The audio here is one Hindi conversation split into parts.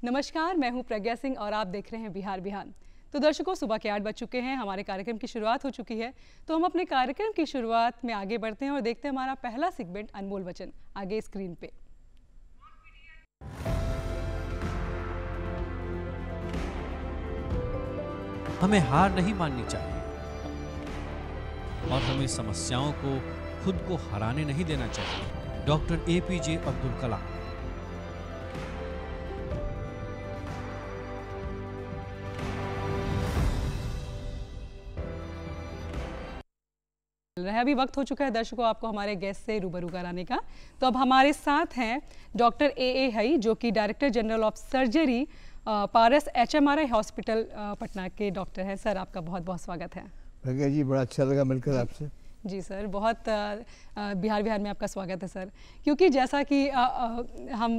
नमस्कार, मैं हूं प्रज्ञा सिंह और आप देख रहे हैं बिहार बिहान। तो दर्शकों, सुबह के 8 बज चुके हैं, हमारे कार्यक्रम की शुरुआत हो चुकी है। तो हम अपने कार्यक्रम की शुरुआत में आगे बढ़ते हैं और देखते हैं हमारा पहला सेगमेंट अनमोल वचन आगे स्क्रीन पे। हमें हार नहीं माननी चाहिए और हमें समस्याओं को खुद को हराने नहीं देना चाहिए। Doctor APJ Abdul Kalam. अभी वक्त हो चुका है दर्शकों आपको हमारे गेस्ट से रूबरू कराने का। तो अब हमारे साथ हैं डॉक्टर AA हई, जो कि director general of surgery Paras HMRI hospital Patna के डॉक्टर हैं। सर, आपका बहुत बहुत स्वागत है। प्रज्ञा जी, बड़ा अच्छा लगा मिलकर आपसे। जी सर, बहुत बिहार में आपका स्वागत है सर। क्योंकि जैसा कि हम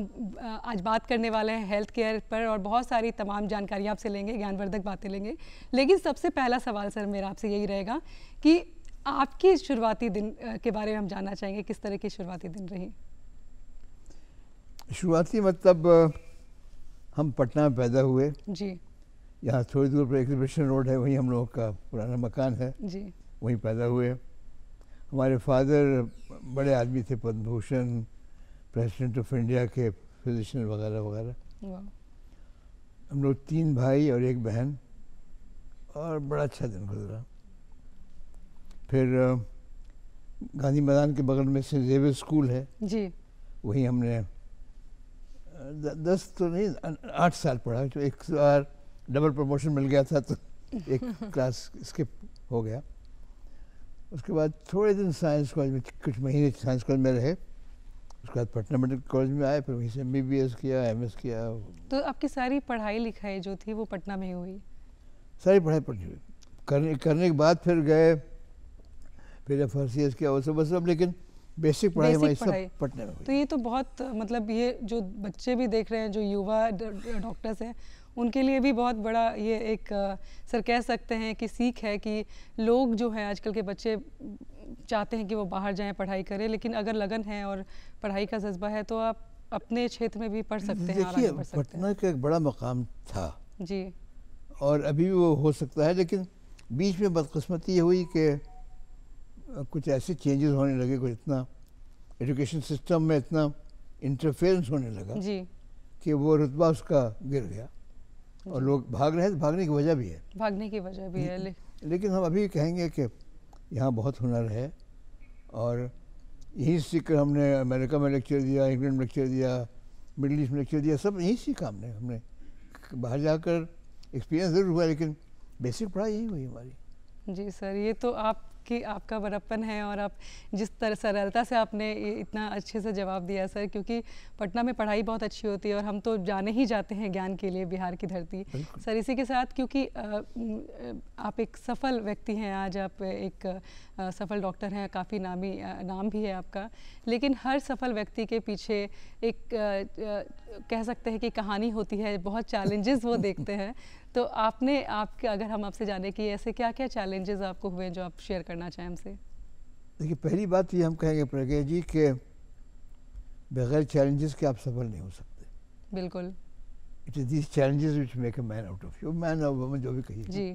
आज बात करने वाले हैं हेल्थ केयर पर और बहुत सारी तमाम जानकारियाँ आपसे लेंगे, ज्ञानवर्धक बातें लेंगे। लेकिन सबसे पहला सवाल सर मेरा आपसे यही रहेगा कि आपकी शुरुआती दिन के बारे में हम जानना चाहेंगे, किस तरह की शुरुआती दिन रही? शुरुआती मतलब हम पटना में पैदा हुए जी। यहाँ थोड़ी दूर पर एग्जीबिशन रोड है, वहीं हम लोगों का पुराना मकान है जी। वहीं पैदा हुए। हमारे फादर बड़े आदमी थे, Padma Bhushan, president of India के फिजिशियन वगैरह वगैरह। हम लोग 3 भाई और 1 बहन, और बड़ा अच्छा दिन गुजरा। फिर गांधी मैदान के बगल में सेंट जेवियर स्कूल है जी, वहीं हमने 10 तो नहीं 8 साल पढ़ा। तो एक बार डबल प्रमोशन मिल गया था तो एक क्लास स्किप हो गया। उसके बाद थोड़े दिन साइंस कॉलेज में, कुछ महीने साइंस कॉलेज में रहे। उसके बाद पटना मेडिकल कॉलेज में आए, फिर वहीं से MBBS किया, MS किया। तो आपकी सारी पढ़ाई लिखाई जो थी वो पटना में ही हुई? सारी पढ़ाई पढ़ी हुई। करने के बाद फिर गए, फिर FRCS किया, वो सब, लेकिन बेसिक पढ़ाई हमारी सब पटने में हुई। तो ये तो बहुत, मतलब ये जो बच्चे भी देख रहे हैं, जो युवा डॉक्टर्स हैं, उनके लिए भी बहुत बड़ा ये एक सर कह सकते हैं कि सीख है कि लोग जो हैं आजकल के बच्चे चाहते हैं कि वो बाहर जाएं, पढ़ाई करें, लेकिन अगर लगन है और पढ़ाई का जज्बा है तो आप अपने क्षेत्र में भी पढ़ सकते हैं। देखिए, पटना का एक बड़ा मकाम था जी, और अभी भी वो हो सकता है, लेकिन बीच में बदकिस्मती ये हुई कि कुछ ऐसे चेंजेस होने लगे, कुछ इतना एजुकेशन सिस्टम में इतना इंटरफेरेंस होने लगा जी, कि वो रुतबा उसका गिर गया और लोग भाग रहे हैं। भागने की वजह भी है, भागने की वजह भी है। लेकिन हम अभी कहेंगे कि यहाँ बहुत हुनर है और यहीं सीखकर हमने अमेरिका में लेक्चर दिया, इंग्लैंड में लेक्चर दिया, मिडिल ईस्ट में लेक्चर दिया, सब यहीं सीखा हमने। बाहर जाकर एक्सपीरियंस ज़रूर हुआ, लेकिन बेसिक पढ़ाई यहीं हुई हमारी। जी सर, ये तो आपका बड़प्पन है और आप जिस तरह सरलता से आपने इतना अच्छे से जवाब दिया सर, क्योंकि पटना में पढ़ाई बहुत अच्छी होती है और हम तो जाने ही जाते हैं ज्ञान के लिए, बिहार की धरती। सर, इसी के साथ क्योंकि आप एक सफल व्यक्ति हैं, आज आप एक सफल डॉक्टर हैं, काफ़ी नाम भी है आपका, लेकिन हर सफल व्यक्ति के पीछे एक कह सकते हैं कि कहानी होती है, बहुत चैलेंजेस वो देखते हैं। तो आपके अगर हम आपसे जाने कि ऐसे क्या क्या चैलेंजेस आपको हुए जो आप शेयर करना चाहें हमसे? देखिए, पहली बात ये हम कहेंगे प्रज्ञा जी कि बगैर चैलेंजेस के आप सफल नहीं हो सकते। बिल्कुल। It is these challenges which make a man out of you, man और वुमन जो भी कहिए जी।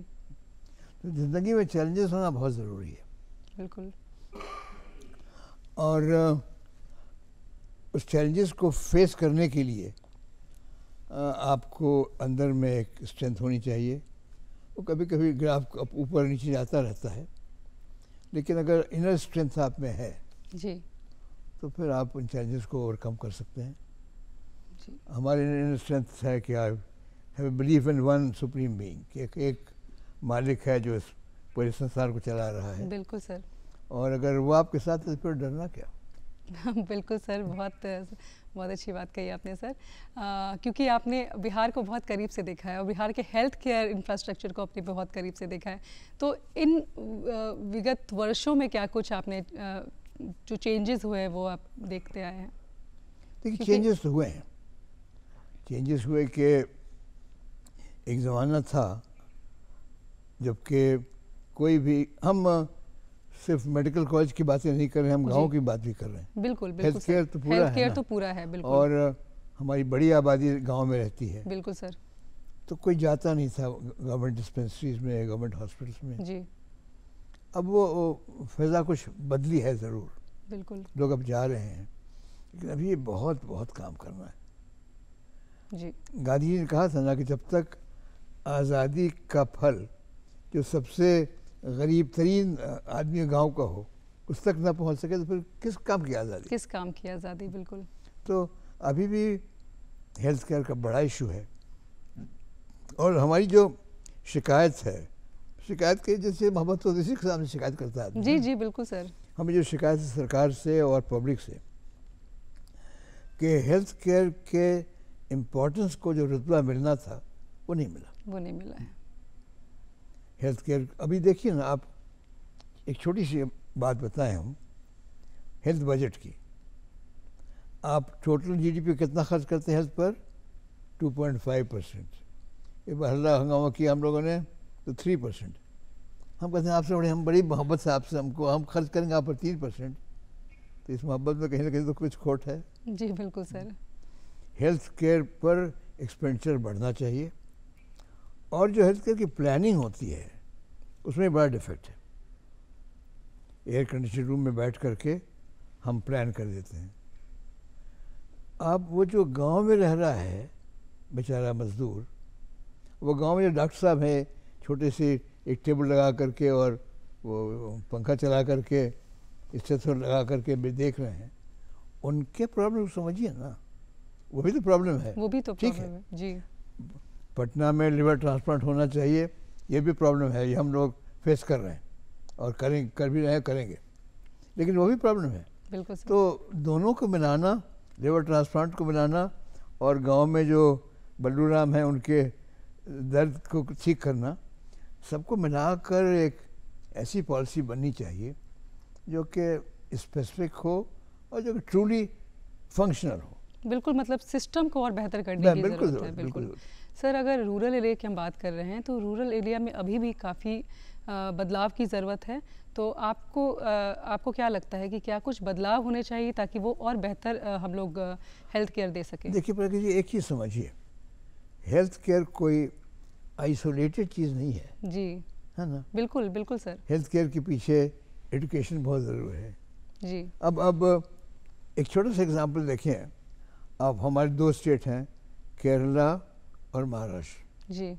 तो जिंदगी में चैलेंजेस होना बहुत ज़रूरी है। बिल्कुल। और उस चैलेंजेस को फेस करने के लिए आपको अंदर में एक स्ट्रेंथ होनी चाहिए। वो कभी कभी ग्राफ ऊपर नीचे जाता रहता है, लेकिन अगर इनर स्ट्रेंथ आप में है जी, तो फिर आप उन चैलेंजेस को ओवरकम कर सकते हैं। जी। हमारे इनर स्ट्रेंथ है कि I have believe in one supreme being, कि एक मालिक है जो इस पूरे संसार को चला रहा है। बिल्कुल सर। और अगर वो आपके साथ है तो फिर डरना क्या। बिल्कुल सर, बहुत अच्छी बात कही आपने सर, क्योंकि आपने बिहार को बहुत करीब से देखा है और बिहार के हेल्थ केयर इंफ्रास्ट्रक्चर को अपने बहुत करीब से देखा है। तो इन विगत वर्षों में क्या कुछ आपने जो चेंजेस हुए हैं वो आप देखते आए हैं? देखिए, चेंजेस तो हुए हैं। चेंजेस हुए कि एक ज़माना था जबकि कोई भी, हम सिर्फ मेडिकल कॉलेज की बातें नहीं कर रहे हैं, हम गांव की बात भी कर रहे हैं। बिल्कुल, बिल्कुल। हेल्थ केयर तो पूरा है, हेल्थ केयर तो पूरा है, बिल्कुल। और हमारी बड़ी आबादी गांव में रहती है, बिल्कुल सर। तो कोई जाता नहीं था गवर्नमेंट डिस्पेंसरीज में, गवर्नमेंट हॉस्पिटल्स में। जी अब वो फ़ज़ा कुछ बदली है ज़रूर, बिल्कुल। लोग अब जा रहे हैं, लेकिन अभी बहुत बहुत काम करना है। जी गांधी जी ने कहा था ना कि जब तक आज़ादी का फल जो सबसे गरीब तरीन आदमी गांव का हो उस तक ना पहुंच सके तो फिर किस काम की आज़ादी, किस काम की आज़ादी, बिल्कुल। तो अभी भी हेल्थ केयर का बड़ा इशू है। और हमारी जो शिकायत है, शिकायत के जैसे मोहब्बत होती है के सामने शिकायत करता है आदमी जी ना। जी बिल्कुल सर। हमें जो शिकायत है सरकार से और पब्लिक से कि हेल्थ केयर के इम्पोर्टेंस को जो रुतबा मिलना था वो नहीं मिला। वो नहीं मिला है। हेल्थ केयर अभी देखिए ना आप, एक छोटी सी बात बताएं हम हेल्थ बजट की, आप टोटल जीडीपी कितना खर्च करते हैं हेल्थ पर? 2.5%। एक बार हल्ला हंगामा किया हम लोगों ने तो 3%। हम कहते हैं आपसे हम बड़ी मोहब्बत से आपसे हम खर्च करेंगे आप पर 3%, तो इस मोहब्बत में कहीं ना कहीं तो कुछ खोट है। जी बिल्कुल सर। हेल्थ केयर पर एक्सपेंडिचर बढ़ना चाहिए, और जो हेल्थ केयर की प्लानिंग होती है उसमें बड़ा डिफेक्ट है। एयर कंडीशन रूम में बैठ करके हम प्लान कर देते हैं। अब वो जो गांव में रह रहा है बेचारा मज़दूर, वो गांव में जो डॉक्टर साहब हैं छोटे से एक टेबल लगा करके और वो पंखा चला करके स्टेथोस्कोप लगा करके भी देख रहे हैं, उनके प्रॉब्लम समझिए ना, वो भी तो प्रॉब्लम है। वो भी तो ठीक प्रॉब्लम है जी। पटना में लिवर ट्रांसप्लांट होना चाहिए, ये भी प्रॉब्लम है, ये हम लोग फेस कर रहे हैं और कर भी रहे हैं, करेंगे, लेकिन वो भी प्रॉब्लम है। बिल्कुल सर। तो दोनों को मिलाना, लिवर ट्रांसप्लांट को मिलाना और गांव में जो बल्लू राम हैं उनके दर्द को ठीक करना, सबको मिलाकर एक ऐसी पॉलिसी बननी चाहिए जो कि स्पेसिफिक हो और जो कि ट्रूली फंक्शनल हो। बिल्कुल, मतलब सिस्टम को और बेहतर करने की बिल्कुल ज़रूरत है। बिल्कुल बिल्कुल सर, अगर रूरल एरिया की हम बात कर रहे हैं तो रूरल एरिया में अभी भी काफ़ी बदलाव की ज़रूरत है। तो आपको क्या लगता है कि क्या कुछ बदलाव होने चाहिए ताकि वो और बेहतर हम लोग हेल्थ केयर दे सकें? देखिए प्रगति जी, एक चीज़ समझिए, हेल्थ केयर कोई आइसोलेटेड चीज़ नहीं है, जी है ना। बिल्कुल बिल्कुल सर। हेल्थ केयर के पीछे एजुकेशन बहुत ज़रूरी है। जी अब एक छोटा सा एग्जांपल देखें, अब हमारे दो स्टेट हैं केरला और महाराष्ट्र। जी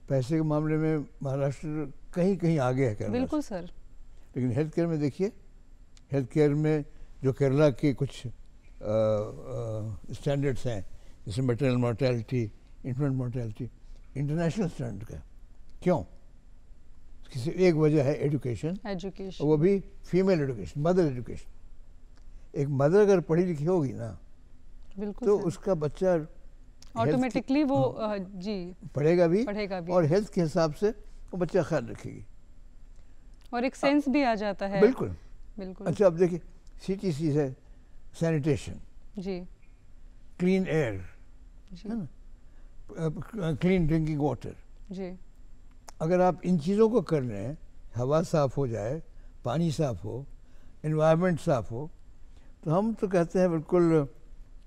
पैसे के मामले में महाराष्ट्र कहीं कहीं आगे है केरला बिल्कुल से। सर। लेकिन हेल्थ केयर में देखिए, हेल्थ केयर में जो केरला के कुछ स्टैंडर्ड्स हैं, जैसे maternal mortality, infant mortality, international standard का। क्यों? किसी एक वजह है एजुकेशन, वो भी फीमेल एजुकेशन, मदर एजुकेशन। एक मदर अगर पढ़ी लिखी होगी ना, बिल्कुल तो सर। उसका बच्चा ऑटोमेटिकली वो जी पढ़ेगा भी और हेल्थ के हिसाब से वो बच्चा ख्याल रखेगी और एक सेंस भी आ जाता है। बिल्कुल बिल्कुल। अच्छा, अब देखिए CTC है, सैनिटेशन, जी क्लीन एयर, है ना, क्लीन ड्रिंकिंग वाटर। जी अगर आप इन चीज़ों को कर रहे हैं, हवा साफ़ हो जाए, पानी साफ़ हो, एनवायरनमेंट साफ़ हो, तो हम तो कहते हैं बिल्कुल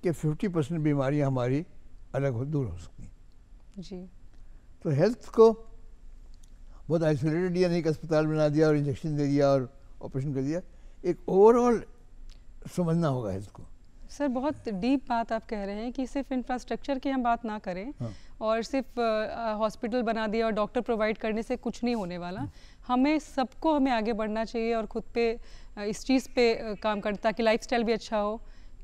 कि 50% बीमारियां हमारी दूर हो सकती हैं। जी तो हेल्थ को बहुत आइसोलेटेड दिया नहीं कि अस्पताल बना दिया और इंजेक्शन दे दिया और ऑपरेशन कर दिया, एक ओवरऑल समझना होगा हेल्थ को। सर, बहुत डीप बात आप कह रहे हैं कि सिर्फ इंफ्रास्ट्रक्चर की हम बात ना करें। हाँ। और सिर्फ हॉस्पिटल बना दिया और डॉक्टर प्रोवाइड करने से कुछ नहीं होने वाला। हमें आगे बढ़ना चाहिए और ख़ुद पे इस चीज़ पे काम करना ताकि लाइफस्टाइल भी अच्छा हो,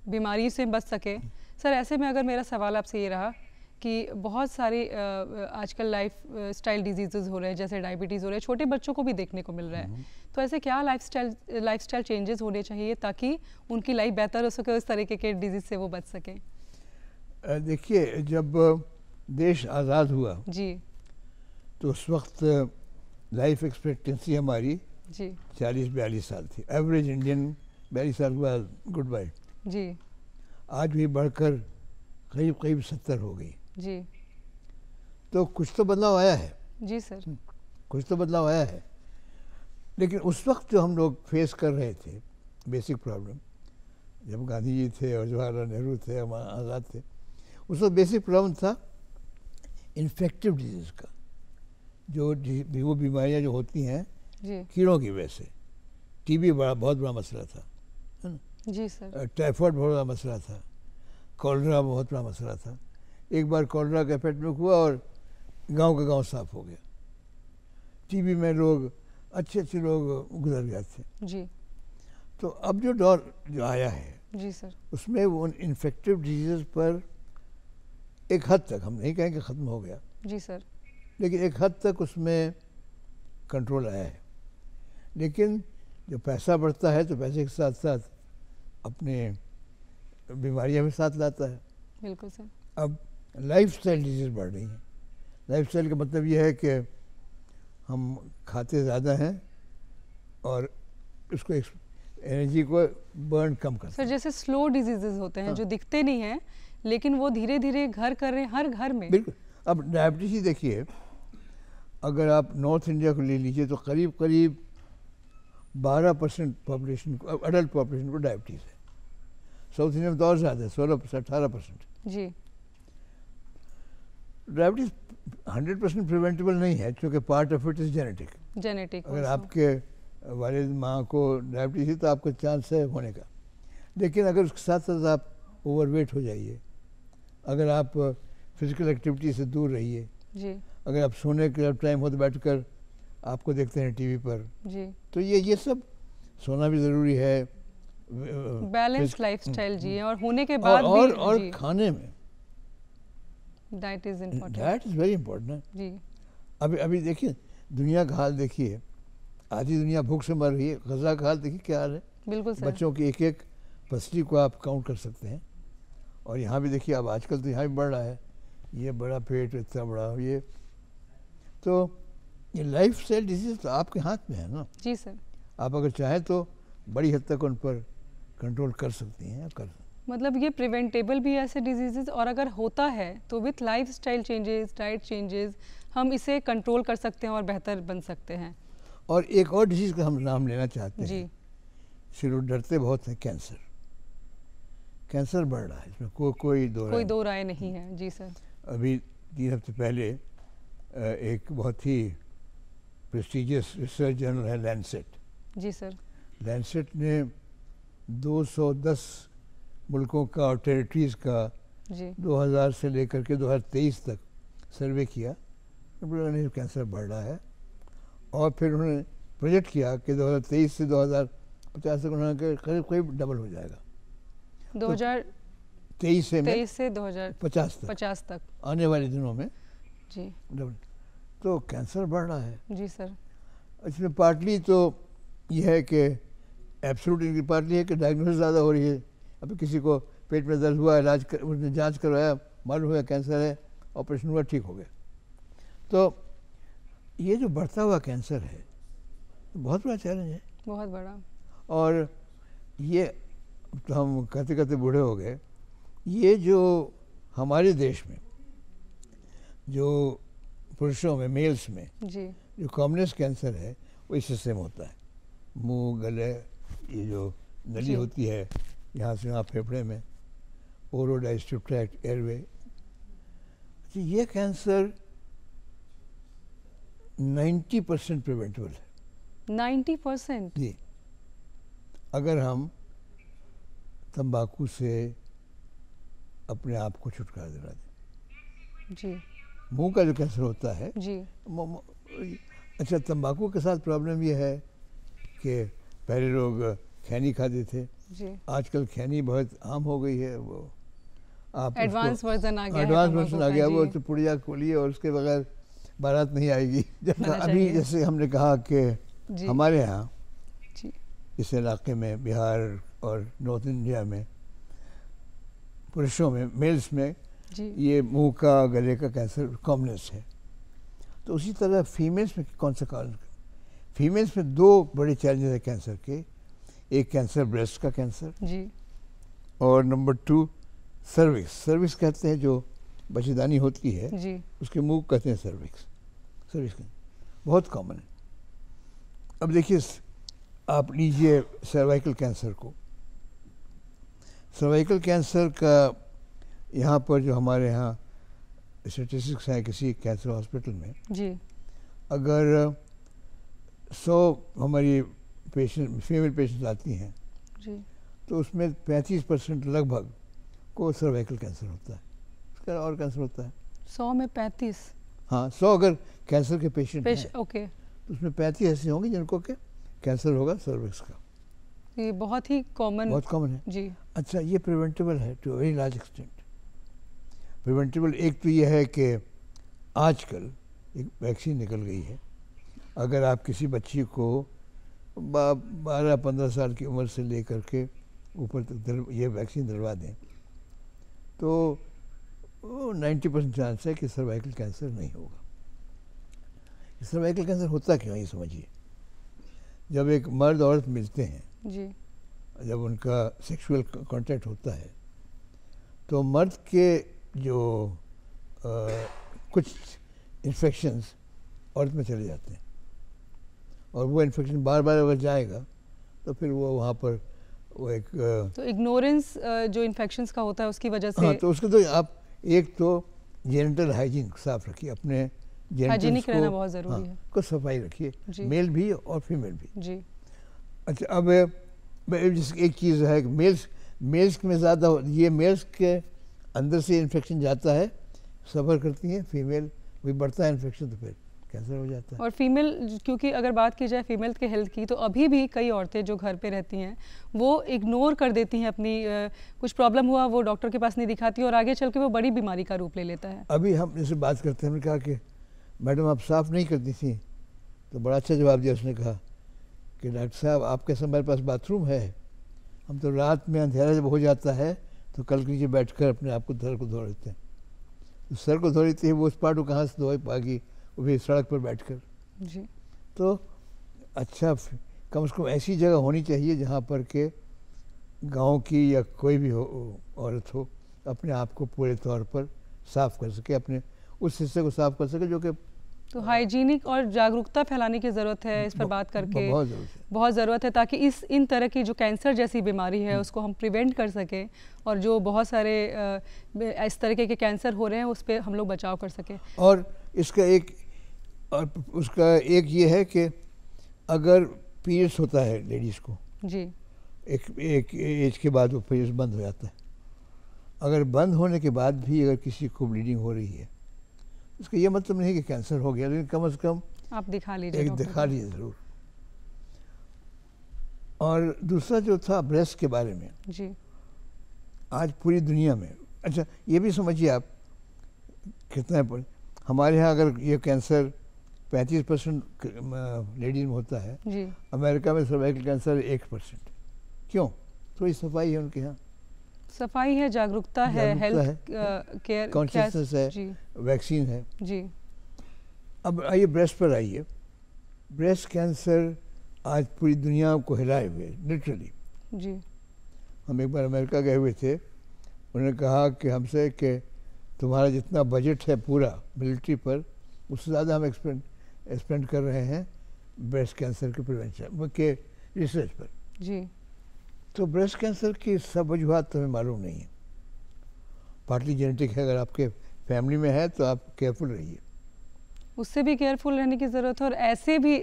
बीमारी से बच सके। सर, ऐसे में अगर मेरा सवाल आपसे ये रहा कि बहुत सारी आजकल लाइफ स्टाइल डिजीज़ हो रहे हैं, जैसे डायबिटीज़ हो रहे हैं, छोटे बच्चों को भी देखने को मिल रहा है, तो ऐसे क्या लाइफस्टाइल चेंजेस होने चाहिए ताकि उनकी लाइफ बेहतर हो सके, उस तरीके के डिजीज़ से वो बच सकें? देखिए, जब देश आज़ाद हुआ जी तो उस वक्त लाइफ एक्सपेक्टेंसी हमारी जी 40-42 साल थी। एवरेज इंडियन 42 साल के बाद गुड बाय। जी आज भी बढ़कर करीब 70 हो गई। जी तो कुछ तो बदलाव आया है। जी सर। कुछ तो बदलाव आया है, लेकिन उस वक्त जो हम लोग फेस कर रहे थे बेसिक प्रॉब्लम, जब गांधी जी थे और जवाहरलाल नेहरू थे, हम आज़ाद थे, उसका बेसिक प्रॉब्लम था इन्फेक्टिव डिजीज़ का, वो बीमारियां जो होती हैं जी कीड़ों की वजह से। टीबी बहुत बड़ा मसला था, है ना। जी सर। टाइफाइड बहुत बड़ा मसला था, कॉलरा बहुत बड़ा मसला था। एक बार कॉलरा का एपिडेमिक हुआ और गांव का गांव साफ हो गया। टीबी में लोग अच्छे लोग गुजर गए थे। जी तो अब जो दौर जो आया है जी सर। उसमें वो इन्फेक्टिव डिजीज़ पर एक हद तक, हम नहीं कहेंगे ख़त्म हो गया, जी सर। लेकिन एक हद तक उसमें कंट्रोल आया है। लेकिन जब पैसा बढ़ता है तो पैसे के साथ साथ अपने बीमारियां भी साथ लाता है। बिल्कुल सर। अब लाइफस्टाइल डिजीज़ बढ़ रही हैं। लाइफस्टाइल का मतलब यह है कि हम खाते ज़्यादा हैं और उसको एनर्जी को बर्न कम करते सर हैं। जैसे स्लो डिजीजेज होते हैं जो दिखते नहीं हैं लेकिन वो धीरे धीरे घर कर रहे हैं हर घर में। बिल्कुल। अब डायबिटीज़ ही देखिए, अगर आप नॉर्थ इंडिया को ले लीजिए तो करीब करीब 12% पॉपुलेशन को, अडल्ट पॉपुलेशन को डायबिटीज़ है। साउथ इंडिया में तो और ज़्यादा है, 16-18%। जी डायबिटीज़ 100% प्रिवेंटेबल नहीं है क्योंकि part of it is genetic. Genetic. अगर आपके वालिद माँ को डायबिटीज़ है तो आपको चांस है होने का। लेकिन अगर उसके साथ साथ आप ओवरवेट हो जाइए, अगर आप फिज़िकल एक्टिविटी से दूर रहिए, जी अगर आप सोने के टाइम हो तो बैठकर आपको देखते हैं टीवी पर, जी तो ये सब सोना भी ज़रूरी है। बैलेंस लाइफस्टाइल जिए और होने के बाद और भी खाने में diet is important. Diet is very important. जी अभी देखिए दुनिया का हाल देखिए, आधी दुनिया भूख से मर रही है। गज़ा का हाल देखिए क्या हाल है। बिल्कुल सर। बच्चों की एक एक पसली को आप काउंट कर सकते हैं। और यहाँ भी देखिए, अब आजकल तो यहाँ भी बढ़ रहा है, ये बड़ा पेट इतना बड़ा, ये तो ये लाइफ स्टाइल डिजीज़ तो आपके हाथ में है ना। जी सर। आप अगर चाहें तो बड़ी हद तक उन पर कंट्रोल कर सकती हैं। मतलब ये प्रिवेंटेबल भी ऐसे डिजीजेस, और अगर होता है तो with lifestyle changes, diet changes हम इसे कंट्रोल कर सकते हैं और बेहतर बन सकते हैं। और एक और डिजीज़ का हम नाम लेना चाहते जी हैं, सिर्फ लोग डरते बहुत हैं, कैंसर। कैंसर बढ़ रहा है, इसमें कोई दो राय नहीं है। जी सर। अभी 3 हफ्ते पहले एक बहुत ही प्रेस्टिजियस रिसर्च जर्नल है लैंसेट। जी सर। लैंसेट ने 210 मुल्कों का और टेरिटरीज़ का जी 2000 से लेकर के 2023 तक सर्वे किया। कैंसर बढ़ रहा है और फिर उन्होंने प्रोजेक्ट किया कि 2023 से 2050 तक उन्होंने करीब डबल हो जाएगा। 2023 से 2050 तक आने वाले दिनों में जी डबल। तो कैंसर बढ़ रहा है। जी सर। इसमें पार्टली तो यह है कि एब्सोल्युटली पार्टली है कि डायग्नोसिस ज़्यादा हो रही है। अभी किसी को पेट में दर्द हुआ, उसने जांच करवाया, मालूम हुआ कैंसर है, ऑपरेशन हुआ, ठीक हो गया। तो ये जो बढ़ता हुआ कैंसर है बहुत बड़ा चैलेंज है, बहुत बड़ा। और ये तो हम कहते कहते बूढ़े हो गए। ये जो हमारे देश में जो पुरुषों में, मेल्स में जी जो कॉमनेस्ट कैंसर है वो इस हिस्से में होता है। मुंह, गले, ये जो नली होती है यहाँ से यहाँ फेफड़े में, ओरोडाइजेस्टिव ट्रैक्ट, एयरवे, ये कैंसर 90% प्रिवेंटेबल है। 90%? जी, अगर हम तंबाकू से अपने आप को छुटकारा दिला दें। जी मुंह का जो कैंसर होता है जी अच्छा, तंबाकू के साथ प्रॉब्लम ये है कि पहले लोग खैनी खाते थे जी, आजकल खैनी बहुत आम हो गई है। वो आप एडवांस वर्जन आ गया है, एडवांस वर्जन आ गया, वो जी। तो पुड़िया खोलिए और उसके बगैर बारात नहीं आएगी। होना अभी चाहिए। जैसे हमने कहा कि जी हमारे यहाँ जी इस इलाके में, बिहार और नॉर्थ इंडिया में, पुरुषों में, मेल्स में जी ये मुंह का, गले का कैंसर कॉमनेस है। तो उसी तरह फीमेल्स में कौन सा कारण? फीमेल्स में 2 बड़े चैलेंजेस हैं कैंसर के। एक कैंसर ब्रेस्ट का कैंसर, जी और नंबर 2 सर्विक्स। सर्विक्स कहते हैं जो बच्चेदानी होती है, जी उसके मुंह कहते हैं सर्विक्स। सर्विक्स बहुत कॉमन है। अब देखिए, आप लीजिए सर्वाइकल कैंसर को। सर्वाइकल कैंसर का यहाँ पर जो हमारे यहाँ स्टेटिस्टिक्स हैं किसी कैंसर हॉस्पिटल में, जी अगर 100 हमारी पेशेंट फीमेल पेशेंट्स आती हैं जी तो उसमें 35% लगभग को सर्वाइकल कैंसर होता है, उसका और कैंसर होता है। 100 में 35? हाँ, 100 अगर कैंसर के पेशेंट हैं ओके, तो उसमें 35 ऐसे होंगे जिनको के कैंसर होगा सर्विक्स का। ये बहुत ही कॉमन, बहुत कॉमन है जी। अच्छा, ये प्रिवेंटेबल है to very large extent. Preventable एक तो ये है कि आजकल एक वैक्सीन निकल गई है, अगर आप किसी बच्ची को 12-15 साल की उम्र से लेकर के ऊपर तक ये वैक्सीन दिलवा दें तो 90% चांस है कि सर्वाइकल कैंसर नहीं होगा। सर्वाइकल कैंसर होता क्यों है ये समझिए। जब एक मर्द औरत मिलते हैं जी, जब उनका सेक्सुअल कांटेक्ट होता है तो मर्द के जो कुछ इन्फेक्शंस औरत में चले जाते हैं और वो इन्फेक्शन बार बार अगर जाएगा तो फिर वो वहाँ पर वो एक तो इग्नोरेंस जो इन्फेक्शंस का होता है उसकी वजह से। हाँ, तो उसको तो आप एक तो जेनिटल हाइजीन साफ रखिए, अपने हाइजीनिक रहना बहुत ज़रूरी है, को सफाई रखिए, मेल भी और फीमेल भी जी। अच्छा, अब एक चीज़ है कि मेल्स में ज़्यादा ये मेल्स के अंदर से इन्फेक्शन जाता है, सफ़र करती हैं, फीमेल भी बढ़ता है इन्फेक्शन तो फिर कैंसर हो जाता है। और फीमेल, क्योंकि अगर बात की जाए फीमेल के हेल्थ की तो अभी भी कई औरतें जो घर पे रहती हैं वो इग्नोर कर देती हैं अपनी कुछ प्रॉब्लम हुआ वो डॉक्टर के पास नहीं दिखाती और आगे चल के वो बड़ी बीमारी का रूप ले लेता है। अभी हम जैसे बात करते हैं, हमने कहा कि मैडम आप साफ़ नहीं करती थी, तो बड़ा अच्छा जवाब दिया उसने, कहा कि डॉक्टर साहब आपके साथ मेरे पास बाथरूम है, हम तो रात में अंधेरा जब हो जाता है तो कल के नीचे बैठ कर अपने आप को सर को धो लेते हैं। तो सर को धो लेते हैं, वो उस पार्ट को कहाँ से धोए पाएगी, वो भी सड़क पर बैठ कर जी। तो अच्छा, कम से कम ऐसी जगह होनी चाहिए जहाँ पर के गांव की या कोई भी हो औरत हो अपने आप को पूरे तौर पर साफ़ कर सके, अपने उस हिस्से को साफ़ कर सके जो कि तो हाइजीनिक और जागरूकता फैलाने की ज़रूरत है, इस पर बात करके बहुत ज़रूरत है ताकि इन तरह की जो कैंसर जैसी बीमारी है उसको हम प्रिवेंट कर सकें और जो बहुत सारे इस तरीके के कैंसर हो रहे हैं उस पर हम लोग बचाव कर सकें। और उसका एक ये है कि अगर पीरियड्स होता है लेडीज़ को जी, एक एज के बाद वो पीरियड्स बंद हो जाता है, अगर बंद होने के बाद भी अगर किसी को ब्लीडिंग हो रही है इसका ये मतलब नहीं कि कैंसर हो गया, लेकिन कम से कम आप दिखा लीजिए ज़रूर। और दूसरा जो था ब्रेस्ट के बारे में जी, आज पूरी दुनिया में, अच्छा ये भी समझिए आप कितना है, हमारे यहाँ अगर ये कैंसर 35% लेडीज में होता है जी, अमेरिका में सर्वाइकल कैंसर 1%। क्यों? थोड़ी सफाई है उनके यहाँ, सफाई है, जागरूकता है, हेल्थ केयर कॉन्शियसनेस है, वैक्सीन है जी। अब आइए ब्रेस्ट पर आइए। ब्रेस्ट कैंसर आज पूरी दुनिया को हिलाए हुए लिटरली जी। हम एक बार अमेरिका गए हुए थे, उन्होंने कहा कि हमसे कि तुम्हारा जितना बजट है पूरा मिलिट्री पर उससे ज़्यादा हम एक्सपेंड कर रहे हैं ब्रेस्ट कैंसर के प्रिवेंशन के रिसर्च पर जी। तो ब्रेस्ट कैंसर की सब वजूहत तो हमें मालूम नहीं है, पार्टली जेनेटिक है, अगर आपके फैमिली में है तो आप केयरफुल रहिए, उससे भी केयरफुल रहने की ज़रूरत है और ऐसे भी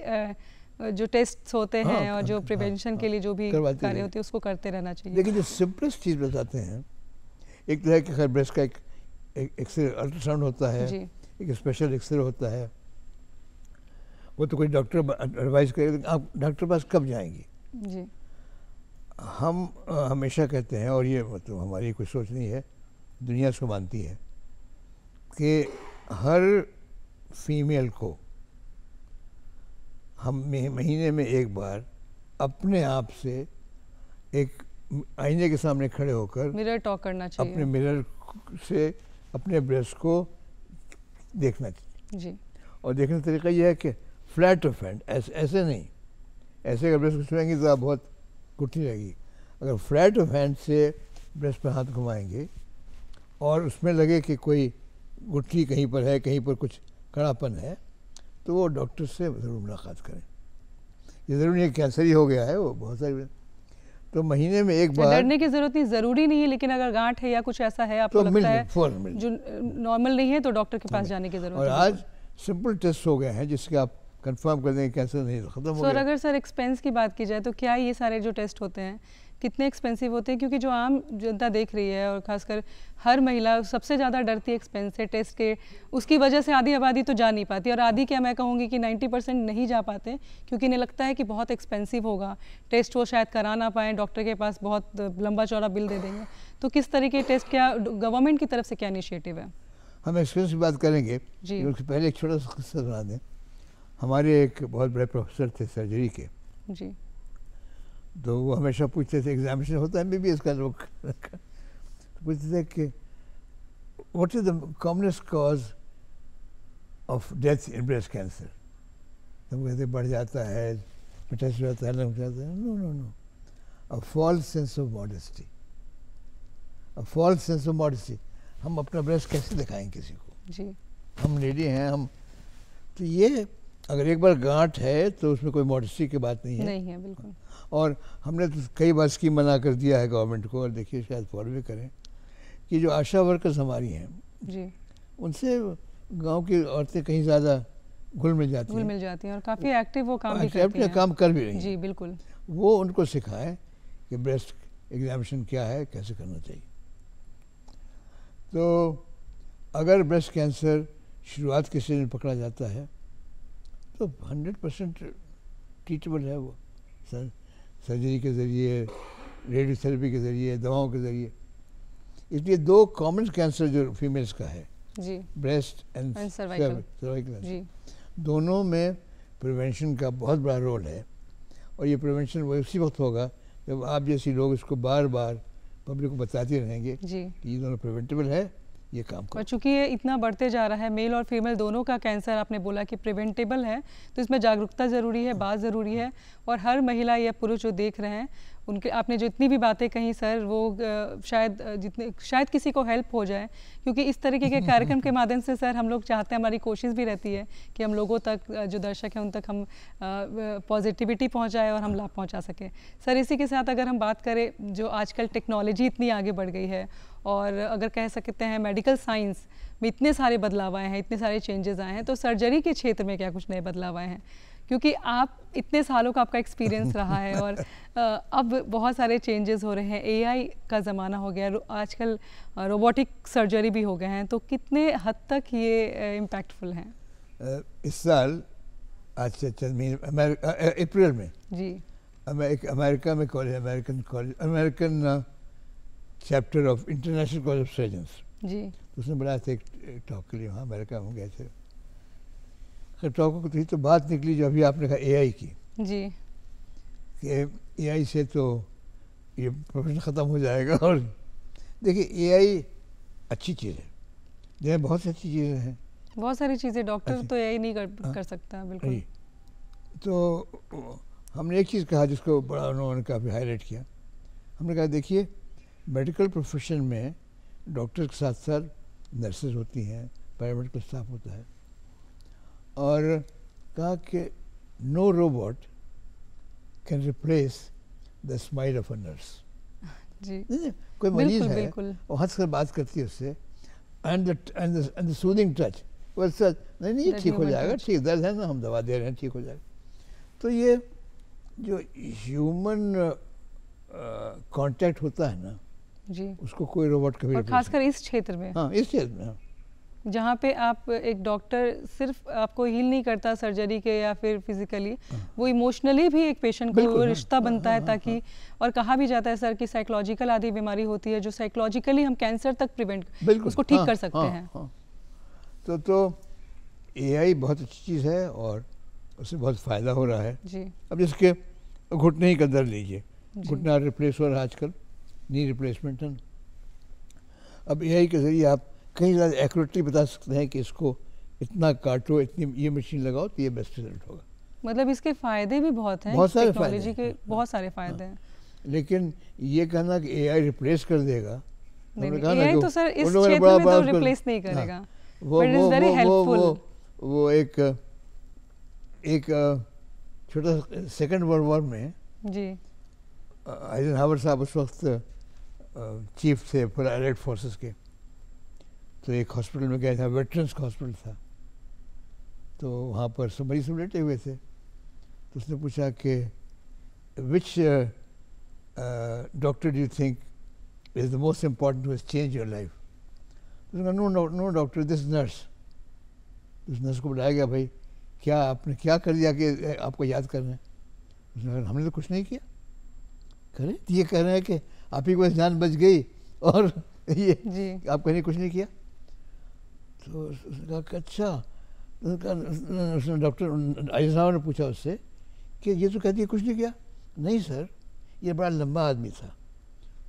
जो टेस्ट होते हैं और जो प्रिवेंशन के लिए जो भी कार्य होते हैं उसको करते रहना चाहिए। लेकिन जो सिंपलेस्ट चीज़ बताते हैं, एक तो है कि खैर ब्रेस्ट का एक एक्सरे अल्ट्रासाउंड होता है, एक स्पेशल एक्सरे होता है, वो तो कोई डॉक्टर एडवाइस करेगा, आप डॉक्टर पास कब जाएंगी जी। हम हमेशा कहते हैं, और ये मतलब हमारी कोई सोच नहीं है, दुनिया इसको मानती है कि हर फीमेल को हम महीने में एक बार अपने आप से एक आईने के सामने खड़े होकर मिरर टॉक करना चाहिए, अपने मिरर से अपने ब्रेस्ट को देखना चाहिए जी। और देखने का तरीका यह है कि फ्लैट ऑफ हैंड, ऐसे नहीं, ऐसे अगर ब्रेस्ट को छुएंगे तो आप बहुत कुटी रहेगी, अगर फ्लैट ऑफ हैंड से ब्रेस्ट पर हाथ घुमाएंगे और उसमें लगे कि कोई गुठली कहीं पर है, कहीं पर कुछ कड़ापन है, तो वो डॉक्टर से ज़रूर मुलाकात करें। ये ज़रूर नहीं कैंसर ही हो गया है, वो बहुत सारी तो महीने में एक तो बार डरने की जरूरत नहीं, जरूरी नहीं है, लेकिन अगर गांठ है या कुछ ऐसा है आपको तो लगता है मिल जो नॉर्मल नहीं है तो डॉक्टर के पास जाने की जरूरत और है। आज सिंपल टेस्ट हो गए हैं जिसके आप कंफर्म कर देंगे कैंसर नहीं, खत्म हो सर गया। अगर सर एक्सपेंस की बात की जाए तो क्या ये सारे जो टेस्ट होते हैं कितने एक्सपेंसिव होते हैं? क्योंकि जो आम जनता देख रही है और खासकर हर महिला सबसे ज़्यादा डरती है एक्सपेंस से, टेस्ट के, उसकी वजह से आधी आबादी तो जा नहीं पाती, और आधी क्या मैं कहूँगी कि 90% नहीं जा पाते क्योंकि इन्हें लगता है कि बहुत एक्सपेंसिव होगा टेस्ट, वो शायद करा ना पाएँ, डॉक्टर के पास बहुत लंबा चौड़ा बिल दे देंगे। तो किस तरीके टेस्ट, क्या गवर्नमेंट की तरफ से क्या इनिशिएटिव है? हम एक्सपेंस की बात करेंगे जी। उससे पहले एक छोटा सा किस्सा सुना दें। हमारे एक बहुत बड़े प्रोफेसर थे सर्जरी के, जी। तो वो हमेशा पूछते थे, एग्जामिनेशन होता है MBBS का लोग तो पूछते थे कि what is the commonest cause of death in breast cancer. तो वो कहते बढ़ जाता है, मेटास्टेसिस होता है, लंग जाता है। No no no, a false sense of modesty, a false sense of modesty. हम अपना ब्रेस्ट कैसे दिखाएं किसी को? जी। हम लेडी हैं, हम तो ये अगर एक बार गांठ है तो उसमें कोई मॉडेस्टी की बात नहीं है। नहीं है, बिल्कुल। और हमने तो कई बार स्कीम बना कर दिया है गवर्नमेंट को, और देखिए शायद फॉलो भी करें, कि जो आशा वर्कर्स हमारी हैं जी। उनसे गांव की औरतें कहीं ज़्यादा घुल मिल जाती हैं, मिल जाती हैं और काफ़ी एक्टिव वो काम भी करती अपने हैं। काम कर भी रही हैं। जी बिल्कुल। वो उनको सिखाएं कि ब्रेस्ट एग्जामिनेशन क्या है, कैसे करना चाहिए। तो अगर ब्रेस्ट कैंसर शुरुआत के स्टेज में पकड़ा जाता है तो 100% ट्रीटेबल है वो, सर्जरी के ज़रिए, रेडियोथेरेपी के ज़रिए, दवाओं के ज़रिए। इसलिए दो कॉमन कैंसर जो फीमेल्स का है, जी, ब्रेस्ट एंड सर्वाइकल, जी, दोनों में प्रिवेंशन का बहुत बड़ा रोल है। और ये प्रिवेंशन वो उसी वक्त होगा जब आप जैसी लोग इसको बार बार पब्लिक को बताते रहेंगे जी कि ये दोनों प्रिवेंटेबल है, ये काम और करो। चूंकि ये इतना बढ़ते जा रहा है, मेल और फीमेल दोनों का कैंसर आपने बोला कि प्रिवेंटेबल है, तो इसमें जागरूकता ज़रूरी है, बात ज़रूरी है। और हर महिला या पुरुष जो देख रहे हैं उनके, आपने जो इतनी भी बातें कही सर, वो शायद किसी को हेल्प हो जाए, क्योंकि इस तरीके के कार्यक्रम के माध्यम से सर हम लोग चाहते हैं, हमारी कोशिश भी रहती है कि हम लोगों तक, जो दर्शक हैं उन तक हम पॉजिटिविटी पहुंचाए और हम लाभ पहुंचा सकें। सर इसी के साथ अगर हम बात करें, जो आजकल टेक्नोलॉजी इतनी आगे बढ़ गई है और अगर कह सकते हैं मेडिकल साइंस में इतने सारे बदलाव आए हैं, इतने सारे चेंजेस आए हैं, तो सर्जरी के क्षेत्र में क्या कुछ नए बदलाव आए हैं? क्योंकि आप इतने सालों का आपका एक्सपीरियंस रहा है और अब बहुत सारे चेंजेस हो रहे हैं, AI का ज़माना हो गया, आजकल रोबोटिक सर्जरी भी हो गए हैं, तो कितने हद तक ये इम्पैक्टफुल हैं? इस साल आज से चंद महीने अप्रैल में जी, एक अमेरिका में college, American chapter of international college of surgeons, जी, उसने बुलाया था एक टॉक के लिए, वहाँ अमेरिका में गए थे। टॉक की तो बात निकली जो अभी आपने कहा AI की, जी, कि AI से तो ये प्रोफेशन ख़त्म हो जाएगा। और देखिए AI अच्छी चीज़ है, जिसमें बहुत सी अच्छी चीज़ें हैं, बहुत सारी चीज़ें डॉक्टर तो AI नहीं कर सकता, बिल्कुल। तो हमने एक चीज़ कहा जिसको बड़ा उन्होंने काफ़ी हाईलाइट किया। हमने कहा देखिए, मेडिकल प्रोफेशन में डॉक्टर के साथ साथ नर्सेज होती हैं, पैरामेडिकल स्टाफ होता है, और कहा कि no robot can replace the smile of a nurse. जी, कोई मरीज है बिल्कुल, और हंस कर बात करती है उससे, एंड द सूदिंग टच, वो सच नहीं ये ठीक हो जाएगा, ठीक दर्द है ना, हम दवा दे रहे हैं, ठीक हो जाएगा। तो ये जो ह्यूमन कांटेक्ट होता है ना, जी, उसको कोई रोबोट कभी, और खासकर इस क्षेत्र में, हाँ इस क्षेत्र में, हाँ, जहाँ पे आप एक डॉक्टर सिर्फ आपको हील नहीं करता सर्जरी के या फिर फिजिकली, वो इमोशनली भी एक पेशेंट को वो रिश्ता बनता है, ताकि, और कहा भी जाता है सर कि साइकोलॉजिकल आदि बीमारी होती है जो साइकोलॉजिकली हम कैंसर तक प्रिवेंट, उसको ठीक कर सकते हैं। तो AI बहुत अच्छी चीज़ है और उससे बहुत फ़ायदा हो रहा है। जी, अब जिसके घुटने ही कदर लीजिए, घुटना रिप्लेस हो रहा है आजकल, नी रिप्लेसमेंट है। अब AI के ज़रिए आप कहीं ज़्यादा एक्यूरेटली बता सकते हैं कि इसको इतना काटो, इतनी ये मशीन लगाओ तो ये बेस्ट रिजल्ट होगा। मतलब इसके फ़ायदे भी बहुत हैं, बहुत सारे टेक्नोलॉजी फ़ायदे के बहुत सारे फ़ायदे हैं। लेकिन ये कहना कि AI रिप्लेस कर देगा, नहीं, AI तो सर इस क्षेत्र में तो रिप्लेस नहीं करेगा, वो एक छोटा सेकेंड वर्ल्ड वॉर में जी, आइजनहावर साहब उस वक्त चीफ थे पूरा एलाइड फोर्सेस के, तो एक हॉस्पिटल में गया था, वेटरन्स का हॉस्पिटल था, तो वहाँ पर सब मरीज सब लेटे हुए थे। तो उसने पूछा कि which doctor do you think is the most important to change your life? उसने कहा नो डॉक्टर, दिस नर्स। उस नर्स को बुलाया गया, भाई क्या आपने क्या कर दिया कि आपको याद कर रहे हैं? उसने कहा हमने तो कुछ नहीं किया। करें ये कह रहे हैं कि आप ही को जान बच गई और ये जी। आप कहीं कुछ नहीं किया। तो उसने कहा कि अच्छा। उसने डॉक्टर आइजनहावर ने पूछा उससे कि ये तो कहती है कुछ नहीं किया। नहीं सर, ये बड़ा लंबा आदमी था,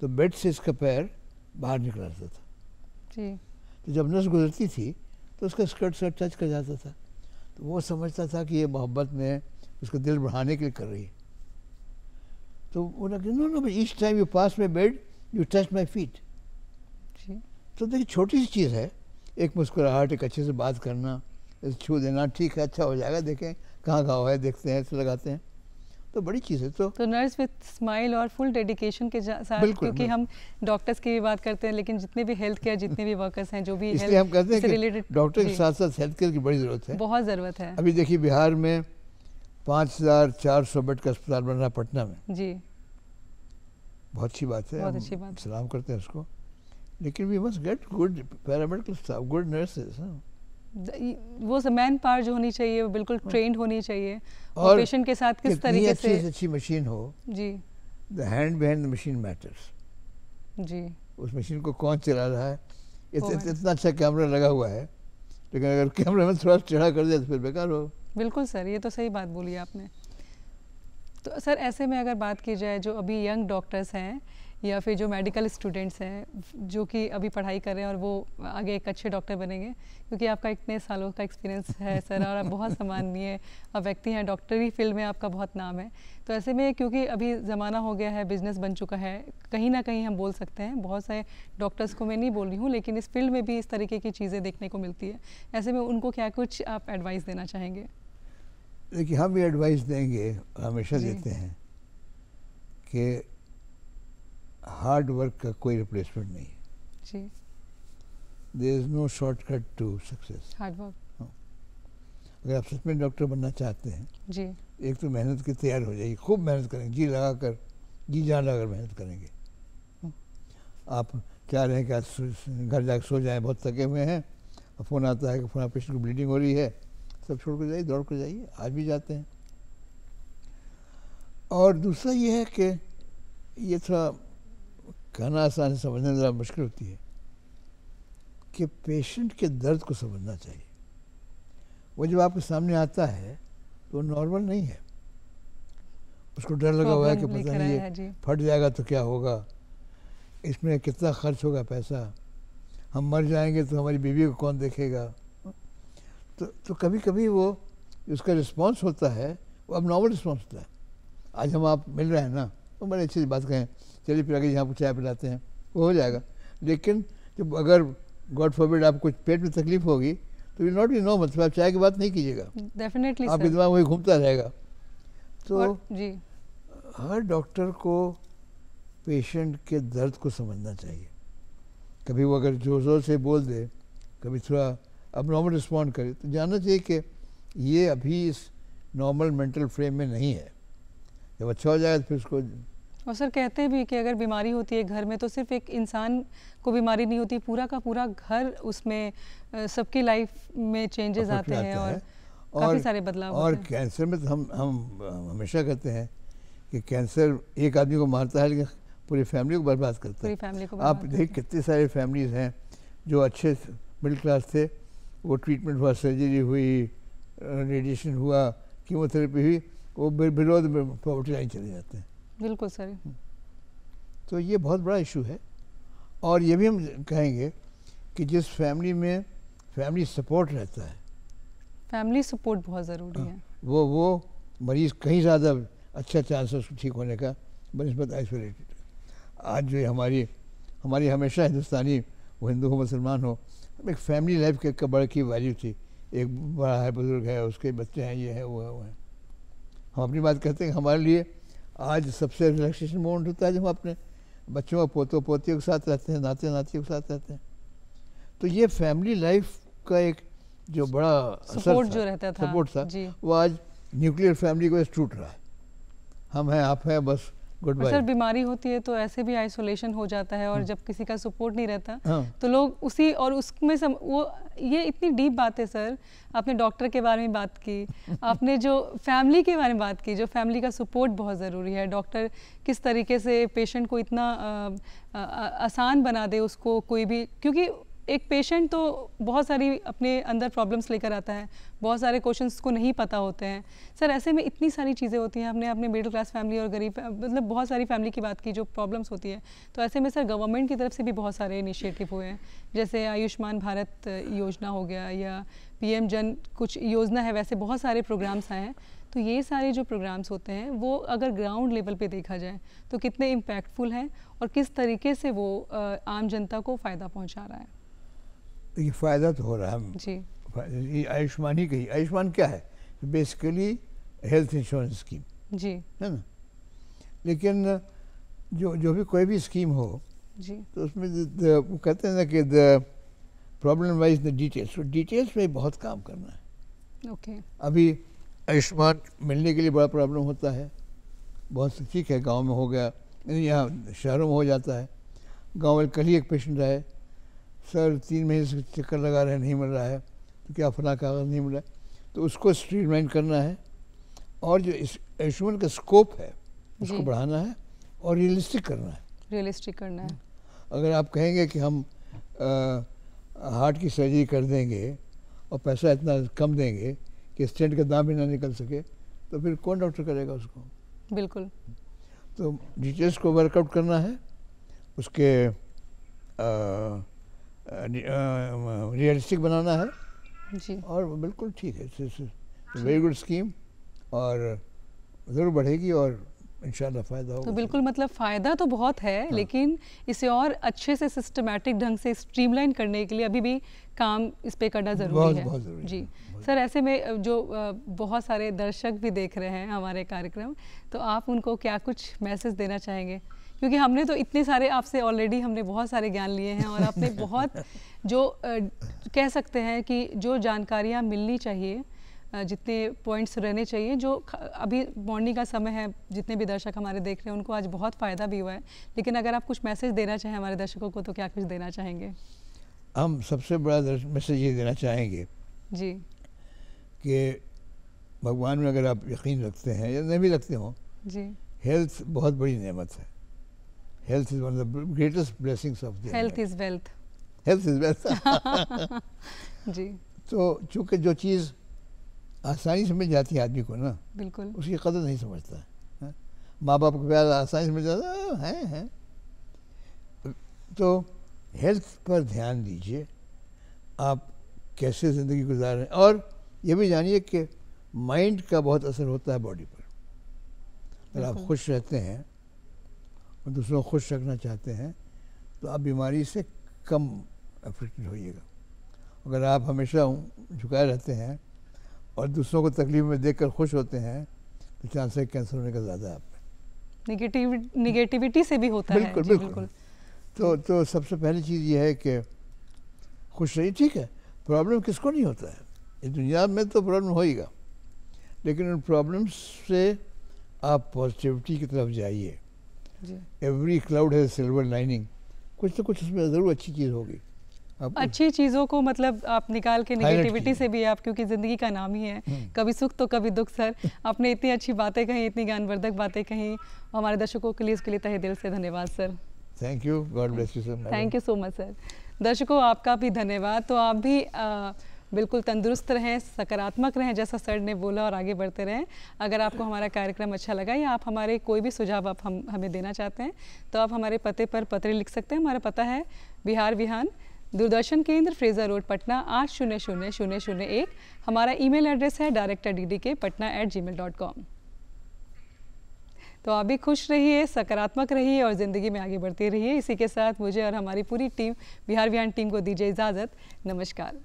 तो बेड से इसका पैर बाहर निकल आता था जी। तो जब नर्स गुजरती थी तो उसका स्कर्ट टच कर जाता था, तो वो समझता था कि ये मोहब्बत में उसका दिल बढ़ाने के लिए कर रही है। तो उन्होंने कहा no each time you pass my bed you touch my feet. जी। तो देखिए छोटी सी चीज़ है, एक मुस्कुराहट, एक अच्छे से बात करना, छू देना, ठीक है अच्छा हो जाएगा, देखें कहाँ घाव है, देखते हैं, ऐसे लगाते हैं, तो बड़ी चीज़ है। तो नर्स विद स्माइल और फुल डेडिकेशन के साथ, क्योंकि हम डॉक्टर्स की भी बात करते हैं, लेकिन जितने भी हेल्थ केयर जितने भी वर्कर्स हैं जो भी इसलिए हम कहते हैं कि रिलेटेड डॉक्टर के साथ साथ हेल्थ केयर की बड़ी ज़रूरत है, बहुत ज़रूरत है। अभी देखिए बिहार में 5400 बेड का अस्पताल बन रहा है पटना में जी, बहुत अच्छी बात है, बहुत अच्छी बात, सलाम करते हैं उसको। लेकिन we must get good paramedical staff, good nurses. वो मैन पावर जो होनी चाहिए वो बिल्कुल ट्रेंड होनी चाहिए, और पेशेंट के साथ किस तरीके से अच्छी मशीन हो। जी, the hand behind the machine matters. जी, उस मशीन को कौन चला रहा है? इतना अच्छा कैमरा लगा हुआ है, लेकिन अगर कैमरा में थोड़ा टेढ़ा कर दिया तो फिर बेकार हो। बिल्कुल सर, ये तो सही बात बोली आपने। तो सर ऐसे में अगर बात की जाए जो अभी यंग डॉक्टर्स हैं या फिर जो मेडिकल स्टूडेंट्स हैं जो कि अभी पढ़ाई कर रहे हैं और वो आगे एक अच्छे डॉक्टर बनेंगे, क्योंकि आपका इतने सालों का एक्सपीरियंस है सर और आप बहुत सम्माननीय व्यक्ति हैं, डॉक्टरी फील्ड में आपका बहुत नाम है। तो ऐसे में क्योंकि अभी ज़माना हो गया है, बिजनेस बन चुका है, कहीं ना कहीं हम बोल सकते हैं, बहुत सारे डॉक्टर्स को मैं नहीं बोल रही हूँ, लेकिन इस फील्ड में भी इस तरीके की चीज़ें देखने को मिलती है। ऐसे में उनको क्या कुछ आप एडवाइस देना चाहेंगे? देखिए हम ये एडवाइस देंगे, हमेशा देते हैं कि हार्ड वर्क का कोई रिप्लेसमेंट नहीं है जी। There is no shortcut to success, hard work. अगर आप सच में डॉक्टर बनना चाहते हैं जी, एक तो मेहनत की तैयार हो जाइए, खूब मेहनत करेंगे, जी लगा कर, जी जान लगाकर मेहनत करेंगे। आप चाह रहे हैं कि आज घर जाकर सो जाएं, बहुत थके हुए हैं, और फ़ोन आता है कि फला पेशेंट को ब्लीडिंग हो रही है, सब छोड़ कर जाइए, दौड़ कर जाइए, आज भी जाते हैं। और दूसरा ये है कि ये थोड़ा कहना आसान है, समझना ज़रा मुश्किल होती है कि पेशेंट के दर्द को समझना चाहिए। वो जब आपके सामने आता है तो नॉर्मल नहीं है, उसको डर लगा हुआ है कि पता नहीं ये फट जाएगा तो क्या होगा, इसमें कितना खर्च होगा पैसा, हम मर जाएंगे तो हमारी बीवी को कौन देखेगा। तो कभी कभी वो उसका रिस्पॉन्स होता है वो अब नॉर्मल रिस्पॉन्स होता है। आज हम आप मिल रहे हैं ना, तो बड़ी अच्छी बात कहें, चलिए फिर आगे यहाँ पर चाय पिलाते हैं, वो हो जाएगा। लेकिन जब अगर गॉड फॉरबिड आपको पेट में तकलीफ होगी तो विल नॉट बी नो, मतलब आप चाय की बात नहीं कीजिएगा, डेफिनेटली आपके दिमाग वही घूमता रहेगा। तो जी, हर डॉक्टर को पेशेंट के दर्द को समझना चाहिए। कभी वो अगर जोर जोर से बोल दे, कभी थोड़ा अब नॉर्मल रिस्पॉन्ड करे, तो जानना चाहिए कि ये अभी इस नॉर्मल मेंटल फ्रेम में नहीं है, जब अच्छा हो जाएगा तो फिर उसको। और सर कहते भी कि अगर बीमारी होती है घर में तो सिर्फ एक इंसान को बीमारी नहीं होती, पूरा का पूरा घर उसमें सबकी लाइफ में चेंजेस आते हैं और काफ़ी सारे बदलाव और होते हैं। कैंसर में तो हम हमेशा कहते हैं कि कैंसर एक आदमी को मारता है लेकिन पूरी फैमिली को बर्बाद करता है। पूरी फैमिली को आप देख कितने सारे फैमिलीज़ हैं जो अच्छे मिडिल क्लास थे, वो ट्रीटमेंट हुआ, सर्जरी हुई, रेडिएशन हुआ, कीमोथेरेपी हुई, वो विरोध में पॉवर्टी लाइन चले जाते हैं। बिल्कुल सर। तो ये बहुत बड़ा इशू है। और ये भी हम कहेंगे कि जिस फैमिली में फैमिली सपोर्ट रहता है, फैमिली सपोर्ट बहुत ज़रूरी है, वो मरीज़ कहीं ज़्यादा अच्छा चांस है उसको ठीक होने का बनिस्बत आइसोलेटेड। आज जो हमारी हमेशा हिंदुस्तानी, वो हिंदू हो मुसलमान हो, एक फैमिली लाइफ के बड़े की वैल्यू थी। एक बड़ा है, बुजुर्ग है, उसके बच्चे हैं, ये है वो है वो है। हम अपनी बात कहते हैं कि हमारे लिए आज सबसे रिलैक्सेशन मोमेंट होता है जब हम अपने बच्चों और पोतों पोतियों के साथ रहते हैं, नाते नातियों के साथ रहते हैं। तो ये फैमिली लाइफ का एक जो बड़ा सपोर्ट जो रहता था, सपोर्ट था, जी। वो आज न्यूक्लियर फैमिली को टूट रहा है। हम हैं, आप हैं, बस गुड बाय। सर बीमारी होती है तो ऐसे भी आइसोलेशन हो जाता है, और जब किसी का सपोर्ट नहीं रहता तो लोग उसी और उसमें वो ये इतनी डीप बात है सर। आपने डॉक्टर के बारे में बात की, आपने जो फैमिली के बारे में बात की, जो फैमिली का सपोर्ट बहुत ज़रूरी है। डॉक्टर किस तरीके से पेशेंट को इतना आसान बना दे उसको कोई भी, क्योंकि एक पेशेंट तो बहुत सारी अपने अंदर प्रॉब्लम्स लेकर आता है, बहुत सारे क्वेश्चंस को नहीं पता होते हैं सर। ऐसे में इतनी सारी चीज़ें होती हैं, हमने अपने मिडिल क्लास फैमिली और गरीब मतलब बहुत सारी फैमिली की बात की जो प्रॉब्लम्स होती है। तो ऐसे में सर गवर्नमेंट की तरफ से भी बहुत सारे इनिशिएटिव हुए हैं, जैसे आयुष्मान भारत योजना हो गया या PM जन कुछ योजना है, वैसे बहुत सारे प्रोग्राम्स आए हैं। तो ये सारे जो प्रोग्राम्स होते हैं वो अगर ग्राउंड लेवल पे देखा जाए तो कितने इम्पैक्टफुल हैं और किस तरीके से वो आम जनता को फ़ायदा पहुँचा रहा है? ये फ़ायदा तो हो रहा है जी। ये आयुष्मान ही कही। आयुष्मान क्या है? बेसिकली हेल्थ इंश्योरेंस स्कीम, जी, है ना। लेकिन जो भी कोई भी स्कीम हो, जी, तो उसमें वो कहते हैं ना कि the problem wise the details, तो डिटेल्स में बहुत काम करना है। ओके। अभी आयुष्मान मिलने के लिए बड़ा प्रॉब्लम होता है। बहुत ठीक है, गांव में हो गया, यहाँ शहरों में हो जाता है। गांव में कल ही एक पेशेंट आए, सर 3 महीने से चक्कर लगा रहे हैं, नहीं मिल रहा है, तो क्या फला कागज़ नहीं मिला है। तो उसको स्ट्रीमलाइन करना है और जो इस आयुष्मान का स्कोप है उसको बढ़ाना है और रियलिस्टिक करना है। रियलिस्टिक करना है। अगर आप कहेंगे कि हम हार्ट की सर्जरी कर देंगे और पैसा इतना कम देंगे कि स्टेंट का दाम भी ना निकल सके, तो फिर कौन डॉक्टर करेगा उसको? बिल्कुल। तो डिटेल्स को वर्कआउट करना है, उसके रियलिस्टिक बनाना है जी। और बिल्कुल ठीक है, वेरी गुड स्कीम और ज़रूर बढ़ेगी और इंशाल्लाह फ़ायदा होगा। तो बिल्कुल मतलब फ़ायदा तो बहुत है, लेकिन इसे और अच्छे से सिस्टमैटिक ढंग से स्ट्रीमलाइन करने के लिए अभी भी काम इस पे करना ज़रूरी है। बहुत ज़रूरी जी है। सर, ऐसे में जो बहुत सारे दर्शक भी देख रहे हैं हमारे कार्यक्रम, तो आप उनको क्या कुछ मैसेज देना चाहेंगे? क्योंकि हमने तो इतने सारे आपसे ऑलरेडी हमने बहुत सारे ज्ञान लिए हैं और आपने बहुत जो कह सकते हैं कि जो जानकारियाँ मिलनी चाहिए, जितने पॉइंट्स रहने चाहिए, जो अभी मॉर्निंग का समय है, जितने भी दर्शक हमारे देख रहे हैं उनको आज बहुत फ़ायदा भी हुआ है। लेकिन अगर आप कुछ मैसेज देना चाहें हमारे दर्शकों को तो क्या कुछ देना चाहेंगे? हम सबसे बड़ा मैसेज ये देना चाहेंगे जी कि भगवान में अगर आप यकीन रखते हैं या नहीं भी रखते हो, जी, हेल्थ बहुत बड़ी नेमत है। Health is one of the greatest blessings of the health is wealth. Health is wealth. जी, तो चूँकि जो चीज़ आसानी से मिल जाती है आदमी को ना, बिल्कुल, उसकी कदर नहीं समझता है। माँ बाप को प्यार आसानी से मिल जाता है। तो हेल्थ पर ध्यान दीजिए, आप कैसे ज़िंदगी गुजार रहे हैं, और ये भी जानिए कि माइंड का बहुत असर होता है बॉडी पर। अगर आप खुश रहते हैं और दूसरों को खुश रखना चाहते हैं तो आप बीमारी से कम अफेक्टेड होइएगा। अगर आप हमेशा झुकाए रहते हैं और दूसरों को तकलीफ में देखकर खुश होते हैं तो चांस है कैंसर होने का ज़्यादा है आप में। निगेटिविटी से भी होता है। बिल्कुल जी, बिल्कुल। तो सबसे पहली चीज़ ये है कि खुश रहिए। ठीक है, प्रॉब्लम किसको नहीं होता है, इस दुनिया में तो प्रॉब्लम होएगा, लेकिन उन प्रॉब्लम्स से आप पॉजिटिविटी की तरफ जाइए। एवरी क्लाउड है सिल्वर लाइनिंग, कुछ तो कुछ उसमें ज़रूर अच्छी चीज़ होगी। अच्छी चीज़ों को मतलब आप निकाल के निगेटिविटी से भी आप, क्योंकि ज़िंदगी का नाम ही है कभी सुख तो कभी दुख। सर आपने इतनी अच्छी बातें कही, इतनी ज्ञानवर्धक बातें कही, हमारे दर्शकों के लिए इसके लिए तहे दिल से धन्यवाद sir. Thank you, God bless you sir. Thank you so much sir. दर्शकों आपका भी धन्यवाद। तो आप भी बिल्कुल तंदुरुस्त रहें, सकारात्मक रहें जैसा सर ने बोला, और आगे बढ़ते रहें। अगर आपको हमारा कार्यक्रम अच्छा लगा या आप हमारे कोई भी सुझाव आप हमें देना चाहते हैं तो आप हमारे पते पर पत्र लिख सकते हैं। हमारा पता है बिहार विहान, दूरदर्शन केंद्र, फ्रेजर रोड, पटना 800001। हमारा ईमेल एड्रेस है directorddk.patna@gmail.com। तो आप भी खुश रहिए, सकारात्मक रहिए और ज़िंदगी में आगे बढ़ते रहिए। इसी के साथ मुझे और हमारी पूरी टीम, बिहार विहान टीम को दीजिए इजाज़त। नमस्कार।